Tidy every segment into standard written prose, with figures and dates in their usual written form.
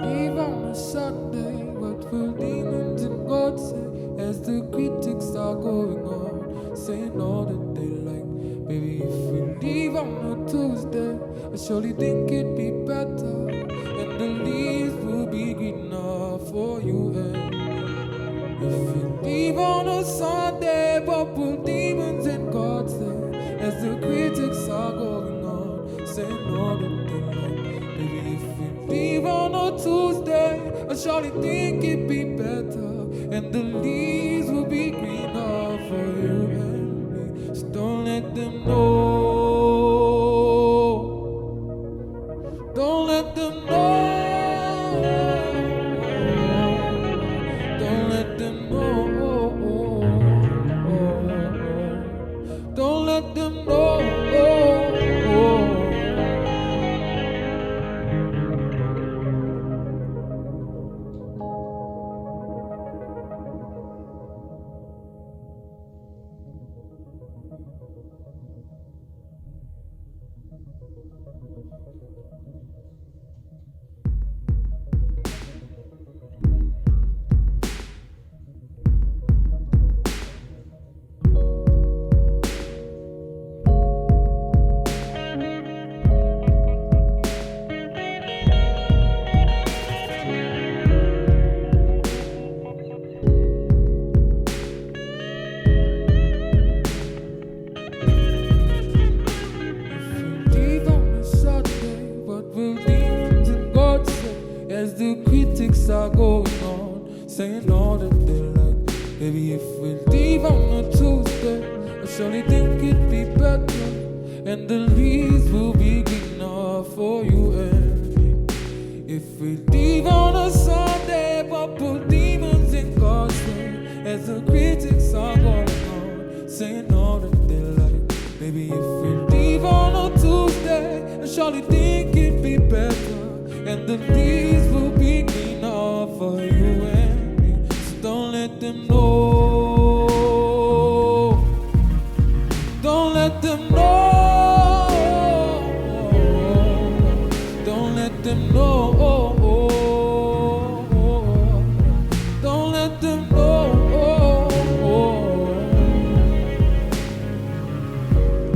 Leave on a Sunday, what will demons and God say as the critics are going on, saying all that they like? Baby, if we leave on a Tuesday, I surely think it'd be better, and the leaves will be greener for you and me. If we leave on a Sunday, what will demons and God say as the critics are going on, saying all that they like? Baby, if we leave on a Tuesday, I surely think it'd be better, and the leaves will be greener for you and me. So don't let them know. Don't let them know. Don't let them know. Don't let them know. As the critics are going on, saying all that they like. Baby, if we leave on a Tuesday, I surely think it'd be better, and the leaves will be greener for you and me. If we leave on a Sunday, what will demons and God say as the critics are going on, saying all that they like? Baby, if we leave on a Tuesday, I surely think it'd be better, and the leaves will be greener for you and me. So don't let them know. Don't let them know. Don't let them know. Don't let them know.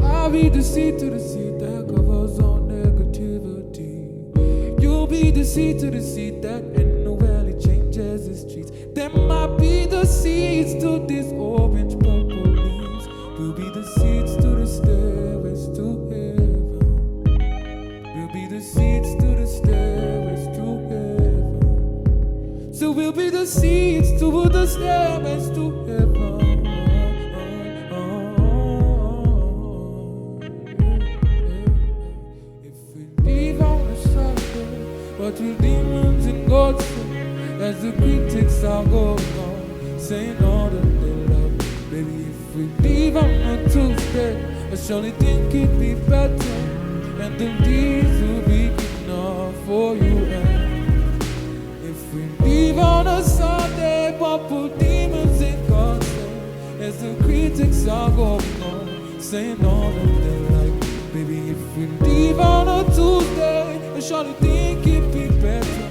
I'll be the seed to the seed that covers all negativity. You'll be the seed to the seed that annually changes the streets. There might be the seeds to these orange purple leaves. We'll be the seeds to the stairways to heaven. We'll be the seeds to the stairways to heaven. So we'll be the seeds to the stairways to heaven. What will demons and God say as the critics are going on, saying all that they like? Baby, if we leave on a Tuesday, I surely think it'd be better, and the leaves will be greener for you and me. If we leave on a Sunday, what will demons and God say as the critics are going on, saying all that they like? Baby, if we leave on a Tuesday, I surely think it'd be better,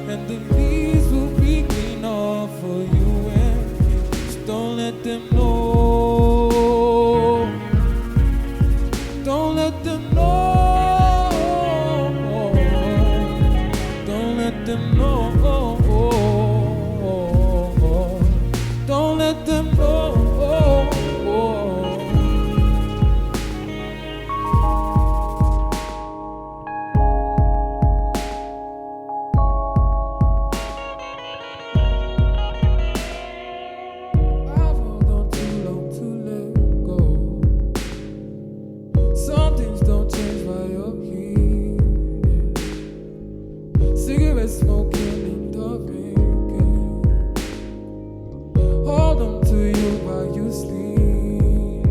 and the leaves will be greener for you and me. Just don't let them know. Don't let them know. Don't let them know. Don't let them know. Smoking and drinking, hold on to you while you sleep.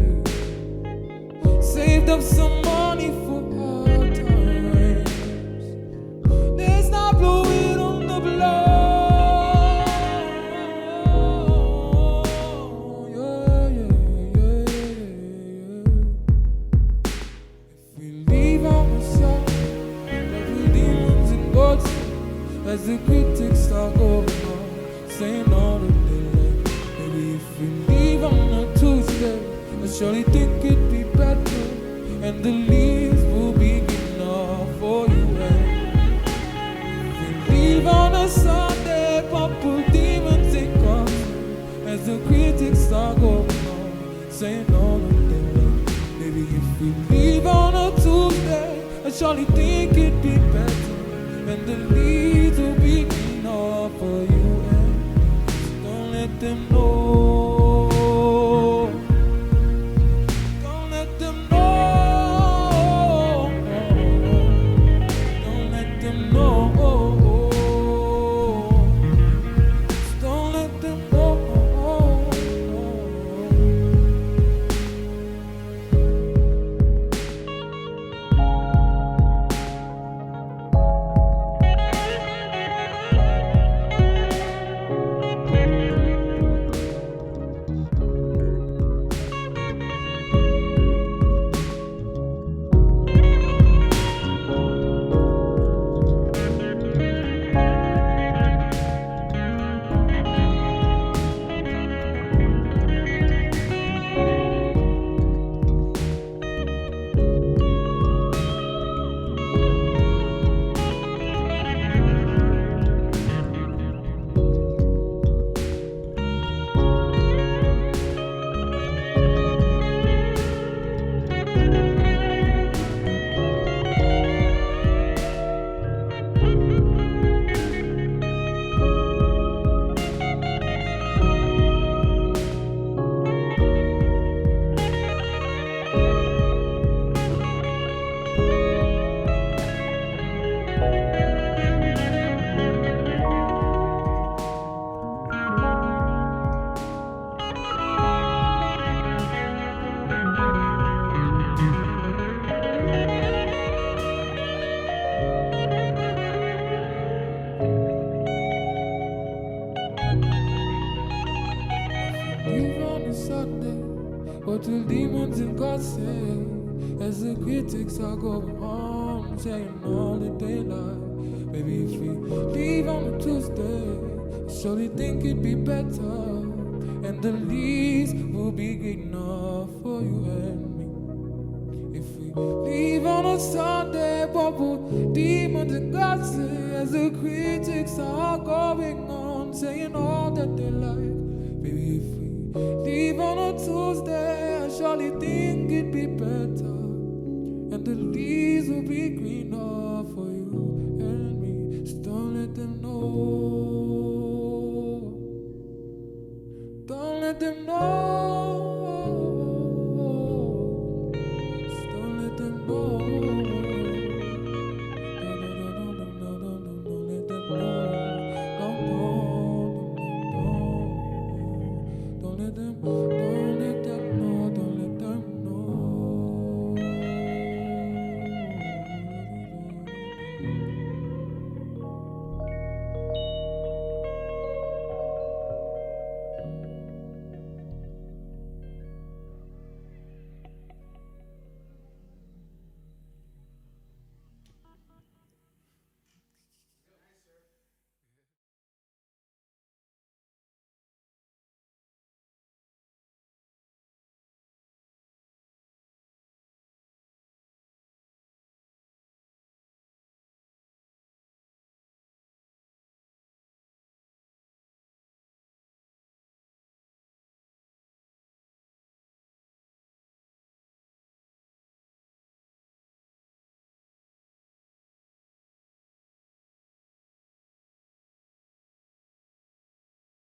Saved up some money for hard times. Let's not blow it on the blow. Yeah, yeah, yeah, yeah. If we leave on the side, like we demons and gods, as the critics start going on, saying all that they like. Maybe if we leave on a Tuesday, I surely think it'd be better, and the leaves will be enough for you. And if we leave on a Sunday, purple demons in concert, as the critics start going on, saying all that they like. Maybe if we leave on a Tuesday, I surely think it'd be better, and the leaves will be enough for you. And don't let them know. Don't let them know. Don't let them know. Don't let them know. Leave on a Sunday, what will demons and God say? As the critics are going on, saying all that they like. Maybe if we leave on a Tuesday, I surely think it'd be better, and the leaves will be good enough for you and me. If we leave on a Sunday, what will demons and God say? As the critics are going on, saying all that they like. Baby, if we leave on a Tuesday, I surely think it'd be better, and the leaves will be greener for you and me. So don't let them know. Don't let them know.